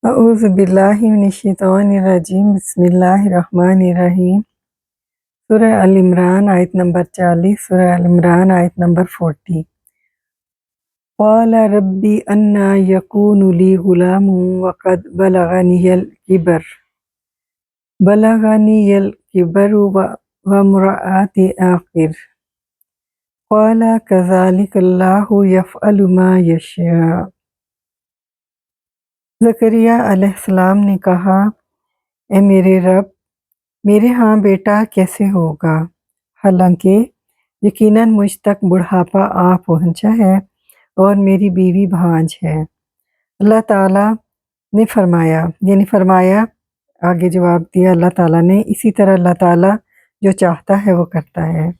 اعوذ باللہ من الشیطان الرجیم بسم اللہ الرحمن الرحیم۔ سورہ ال عمران آیت نمبر 40، سورہ ال عمران آیت نمبر 40۔ قال ربی انا یکون لی غلام وقد بلغنی الکبر وامرأتی عاقر قال کذالک اللہ یفعل ما یشاء۔ زکریا علیہ السلام نے کہا، اے میرے رب، میرے ہاں بیٹا کیسے ہوگا، حالانکہ یقیناً مجھ تک بڑھاپا آ پہنچا ہے اور میری بیوی بھانج ہے۔ اللہ تعالیٰ نے فرمایا آگے جواب دیا اللہ تعالیٰ نے، اسی طرح اللہ تعالیٰ جو چاہتا ہے وہ کرتا ہے۔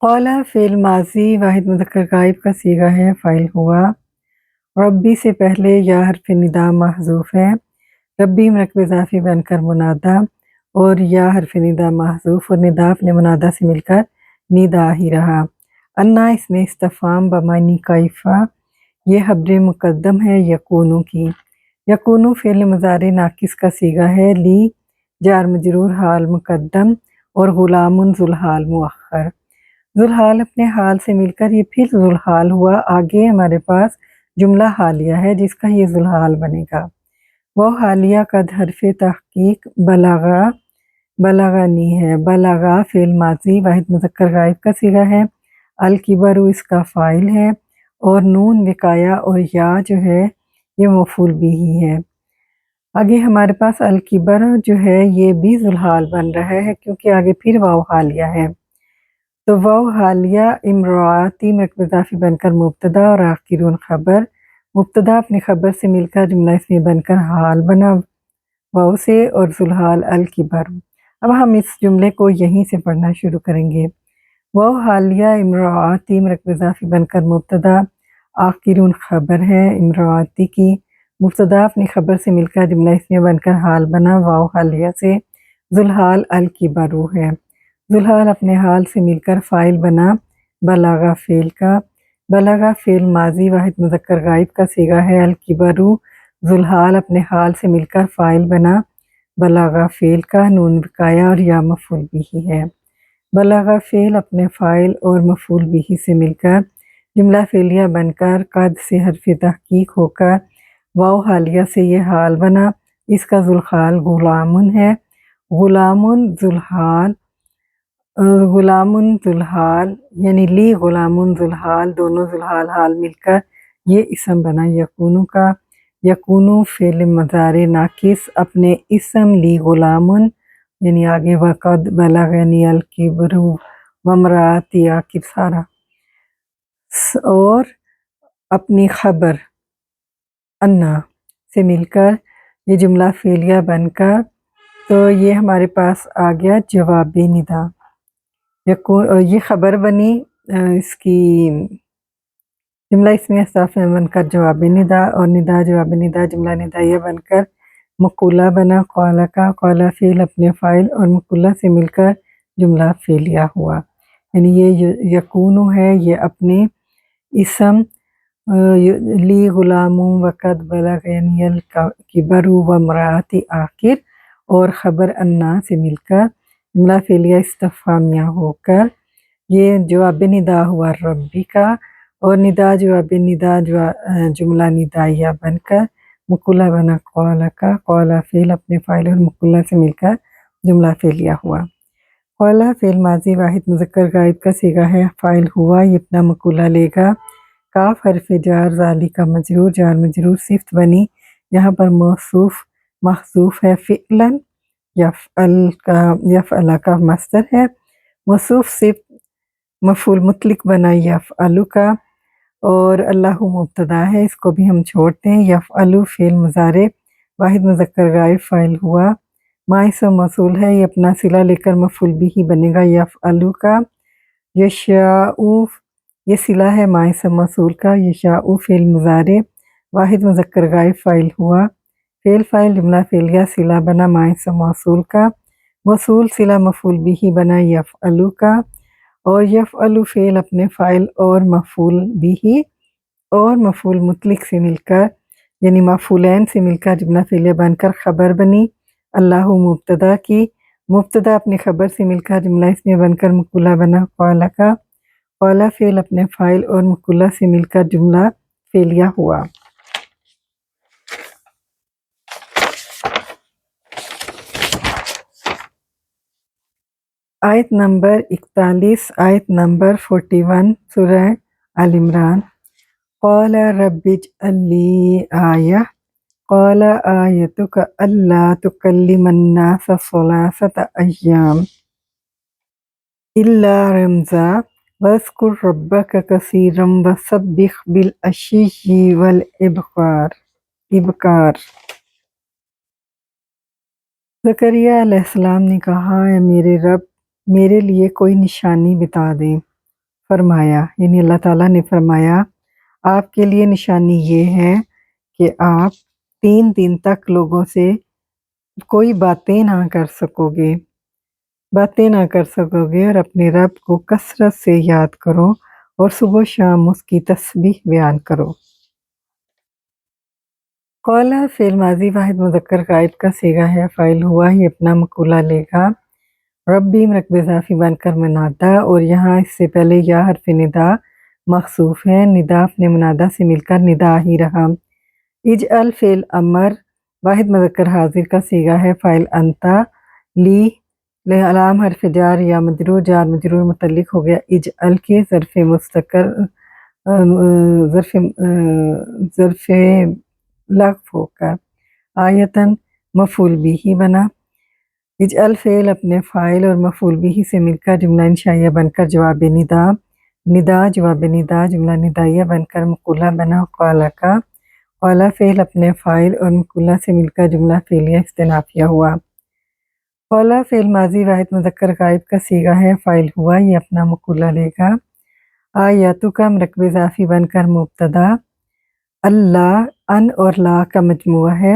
قال فعل ماضی واحد مذکر غائب کا صیغہ ہے، فاعل ہوا۔ ربی سے پہلے یا حرف ندا محذوف ہے، ربی مرکب اضافی بن کر منادا اور یا حرف ندا محذوف اور ندا اپنے منادا سے مل کر ندا ہی رہا۔ انا اس میں استفہام بمعنی کیفا، یہ خبر مقدم ہے یکونو کی۔ یکونو فعل مضارع ناقص کا صیغہ ہے، لی جار مجرور حال مقدم اور غلام ذوالحال مؤخر۔ ذوالحال اپنے حال سے مل کر یہ پھر ذوالحال ہوا، آگے ہمارے پاس جملہ حالیہ ہے جس کا یہ ذوالحال بنے گا۔ وہ حالیہ قد حرف تحقیق بلغنی ہے۔ بلغا فعل ماضی واحد مذکر غائب کا صیغہ ہے، الکبر اس کا فاعل ہے اور نون وقایا اور یا جو ہے یہ مفعول بھی ہے۔ آگے ہمارے پاس الکبر جو ہے یہ بھی ذوالحال بن رہا ہے کیونکہ آگے پھر واو حالیہ ہے، تو واو حالیہ امراتی مرکب اضافی بن کر مبتدا اور آخرون خبر، مبتدا اپنے خبر سے مل کر جملہ اسمیہ بن کر حال بنا واو سے اور ذوالحال الکبر۔ اب ہم اس جملے کو یہیں سے پڑھنا شروع کریں گے۔ واو حالیہ امراتی مرکب اضافی بن کر مبتدا، آخرون خبر ہے امراتی کی، مبتدا اپنی خبر سے مل کر جملہ اسمیہ بن کر حال بنا واو حالیہ سے، ذوالحال الکبر ہے۔ ذوالحال اپنے حال سے مل کر فاعل بنا بلغا فعل کا، بلغا فعل ماضی واحد مذکر غائب کا صیغہ ہے، الکبر ذوالحال اپنے حال سے مل کر فاعل بنا بلغا فعل کا، نون وقایا اور یا مفعول بھی ہے۔ بلغا فعل اپنے فاعل اور مفعول بھی سے مل کر جملہ فعلیہ بن کر قد سے حرف تحقیق ہو کر واو حالیہ سے یہ حال بنا، اس کا ذوالحال غلامن ہے۔ غلامن ذوالحال یعنی لی غلامن ذوالحال، دونوں ذوالحال حال مل کر یہ اسم بنا یکونو کا۔ یکونو فعل مضارع ناقص اپنے اسم لی غلامن یعنی آگے وقد بلغنی الکبر وامرأتی عاقر سارا، اور اپنی خبر انا سے مل کر یہ جملہ فعلیہ بن کر، تو یہ ہمارے پاس آ گیا جواب ندا۔ یہ خبر بنی اس کی جملہ اسمیہ اضافہ بن کر جواب ندا، اور ندا جواب ندا جملہ ندائیہ بن کر مقولہ بنا قال کا، قال فعل اپنے فاعل اور مقولہ سے مل کر جملہ فعلیہ ہوا۔ یعنی یہ یکونو ہے یہ اپنے اسم لی غلام وقد بلغنی الکبر وامرأتی عاقر اور خبر انا سے مل کر جملہ فعلیہ استفہامیہ ہو کر یہ جواب ندا ہوا ربی کا، اور ندا جواب ندا جملہ ندائیہ بن کر مقولہ بنا قال کا، قال فعل اپنے فاعل اور مقولہ سے مل کر جملہ فعلیہ ہوا۔ قال فعل ماضی واحد مذکر غائب کا صیغہ ہے، فاعل ہوا، یہ اپنا مقولہ لے گا۔ کاف حرف جار، ذالک مجرور، جار مجرور صفت بنی، یہاں پر موصوف محذوف ہے، فعلاً یفعل کا مصدر ہے، موصوف صفت مفعول مطلق بنا یفعل کا، اور اللہ مبتدا ہے، اس کو بھی ہم چھوڑتے ہیں۔ یفعل فعل مضارع واحد مذکر غائب، فاعل ہوا، ما اسم موصول ہے، یہ اپنا صلہ لے کر مفعول بھی بنے گا یفعل کا۔ یشاء یہ صلہ ہے ما اسم موصول کا، یشاء فعل مضارع واحد مذکر غائب، فاعل ہوا، فعل فاعل جملہ فعلیہ صلہ بنا ما اسم موصول کا، موصول صلہ مفعول بھی بنا یفعل کا، اور یفعل فعل اپنے فاعل اور مفعول بھی اور مفعول مطلق سے مل کر یعنی مفعولین سے مل کر جملہ فعلیہ بن کر خبر بنی۔ اللہ مبتدا کی، مبتدا اپنی خبر سے مل کر جملہ اسمیہ بن کر مقولہ بنا۔ قال کا، قال فعل اپنے فاعل اور مقولہ سے مل کر جملہ فعلیہ ہوا۔ آیت نمبر 41، آیت نمبر 41 سورہ آل عمران۔ قال رب اجعل لی آیہ، قال آیتک الا تکلم الناس ثلاثة ایام الا رمزا واذکر ربک کثیرا وسبح بالعشی والابکار۔ زکریا علیہ السلام نے کہا، اے میرے رب، میرے لیے کوئی نشانی بتا دیں۔ فرمایا، یعنی اللہ تعالیٰ نے فرمایا، آپ کے لیے نشانی یہ ہے کہ آپ 3 دن تک لوگوں سے کوئی باتیں نہ کر سکو گے اور اپنے رب کو کثرت سے یاد کرو اور صبح و شام اس کی تسبیح بیان کرو۔ قال فعل ماضی واحد مذکر غائب کا صیغہ ہے، فاعل ہوا، یہ اپنا مقولہ لے گا۔ ربی مرکب اضافی بن کر منادا، اور یہاں اس سے پہلے یا حرف ندا مخصوف ہے، ندا اپنے منادا سے مل کر ندا ہی رہا۔ اجعل فعل امر واحد مذکر حاضر کا صیغہ ہے، فاعل انتا، لی علام حرف جار یا مجرور، جار مجرور متعلق ہو گیا اجعل کے ظرف مستقر ظرف لغو ہو کر، آیتن مفعول بھی بنا۔ اجعل فعل اپنے فاعل اور مفعول بھی سے مل کر جملہ انشائیہ بن کر جواب ندا، ندا جواب ندا جملہ ندائیہ بن کر مقولہ بنا۔ قال کا، قال فعل اپنے فاعل اور مقولہ سے مل کر جملہ فعلیہ استنافیہ ہوا۔ قال فعل ماضی واحد مذکر غائب کا صیغہ ہے، فاعل ہوا، یہ اپنا مقولہ لے گا۔ آیاتو کا مرکب اضافی بن کر مبتدا، اللہ ان اور لا کا مجموعہ ہے،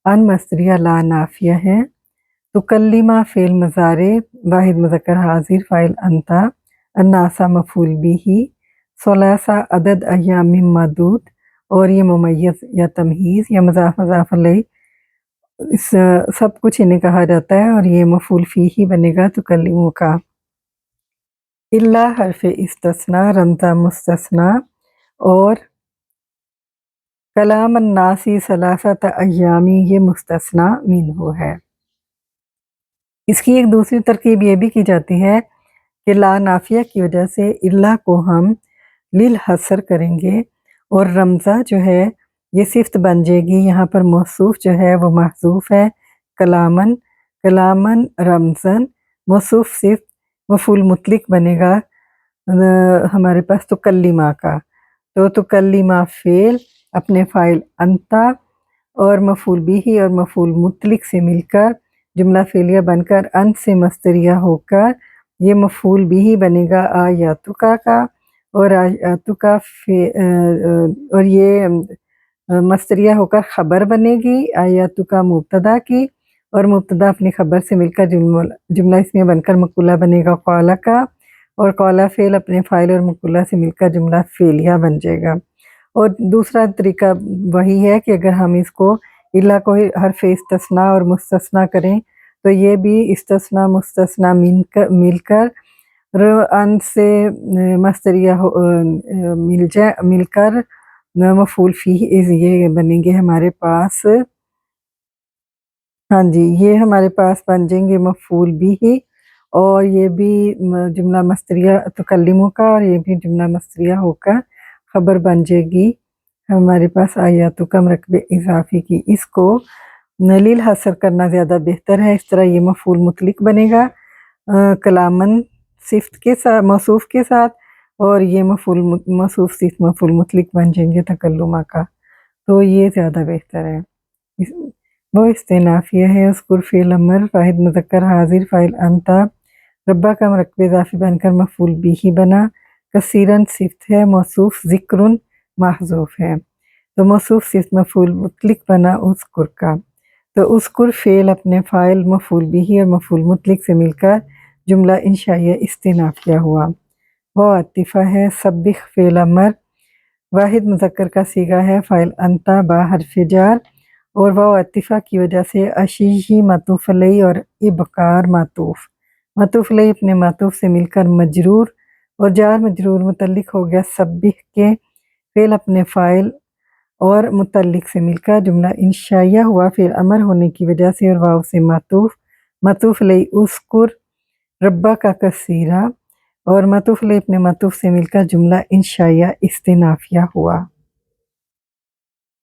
ان مصدریہ لا نافیہ ہے۔ تکلمہ فعل مضارع واحد مذکر حاضر، فاعل انتا، الناسا مفعول بھی، ثلاثہ عدد ایام معدود، اور یہ ممیز یا تمہیز یا مضاف مضاف الیہ سب کچھ انہیں کہا جاتا ہے، اور یہ مفعول فی ہی بنے گا تکلموں کا۔ الا حرف استثناء، رمزہ مستثنیٰ، اور کلام الناسی ثلاثۃ ایامی یہ مستثنیٰ منہ ہے۔ اس کی ایک دوسری ترکیب یہ بھی کی جاتی ہے کہ لا نافیہ کی وجہ سے الا کو ہم للحصر کریں گے، اور رمزہ جو ہے یہ صفت بن جائے گی، یہاں پر موصوف جو ہے وہ محذوف ہے، کلامن، کلامن رمزن، موصوف صفت، مفعول مطلق بنے گا ہمارے پاس تکلمہ کا، تو تکلمہ فعل اپنے فاعل انتا اور مفعول بھی اور مفعول مطلق سے مل کر جملہ فعلیہ بن کر ان سے مصدریہ ہو کر یہ مفعول بھی بنے گا آیاتکا کا، اور آیاتکا اور یہ مصدریہ ہو کر خبر بنے گی آیاتکا مبتدا کی، اور مبتدا اپنی خبر سے مل کر جملہ اسمیہ بن کر مقولہ بنے گا قال کا، اور قال فعل اپنے فاعل اور مقولہ سے مل کر جملہ فعلیہ بن جائے گا۔ اور دوسرا طریقہ وہی ہے کہ اگر ہم اس کو الا کو حرف استثناء اور مستثنیٰ کریں تو یہ بھی استثناء مستثنیٰ مل کر ان سے مصدریہ مل کر مفعول فیہ یہ بنیں گے ہمارے پاس، ہاں جی یہ ہمارے پاس بن جائیں گے مفعول بھی، اور یہ بھی جملہ مصدریہ تکلموں کا، اور یہ بھی جملہ مصدریہ ہو کر خبر بن جائے گی ہمارے پاس آیاتو کا مرکب اضافی کی۔ اس کو لیل حصر کرنا زیادہ بہتر ہے، اس طرح یہ مفعول مطلق بنے گا کلامن صفت کے ساتھ، موصوف کے ساتھ، اور یہ موصوف صفت مفعول مطلق بن جائیں گے تکلمہ کا، تو یہ زیادہ بہتر ہے۔ وہ استنافیہ ہے، اذکر فعل امر واحد مذکر حاضر، فاعل انتا، ربا کا مرکب اضافی بن کر مفعول بھی بنا، کثیرن صفت ہے، موصوف ذکرن محذوف ہے، تو موصوف صفت مفعول مطلق بنا اذکر کا، تو اذکر فعل اپنے فاعل مفعول بھی اور مفعول مطلق سے مل کر جملہ انشائیہ استنافیہ ہوا۔ وہ عاطفہ ہے، سبح فعل امر واحد مذکر کا صیغہ ہے فاعل انتا با حرف جار، اور واو عطیفہ کی وجہ سے اشیشی معطوف علیہ اور ابکار معطوف علیہ اپنے معطوف سے مل کر مجرور، اور جار مجرور متعلق ہو گیا سبح کے، فعل اپنے فاعل اور متعلق سے مل کر جملہ انشائیہ ہوا، فعل امر ہونے کی وجہ سے اور واو سے معطوف علیہ اذکر ربہ کا کثیرہ، اور معطوف علیہ اپنے معطوف سے مل کر جملہ انشائیہ استئنافیہ ہوا۔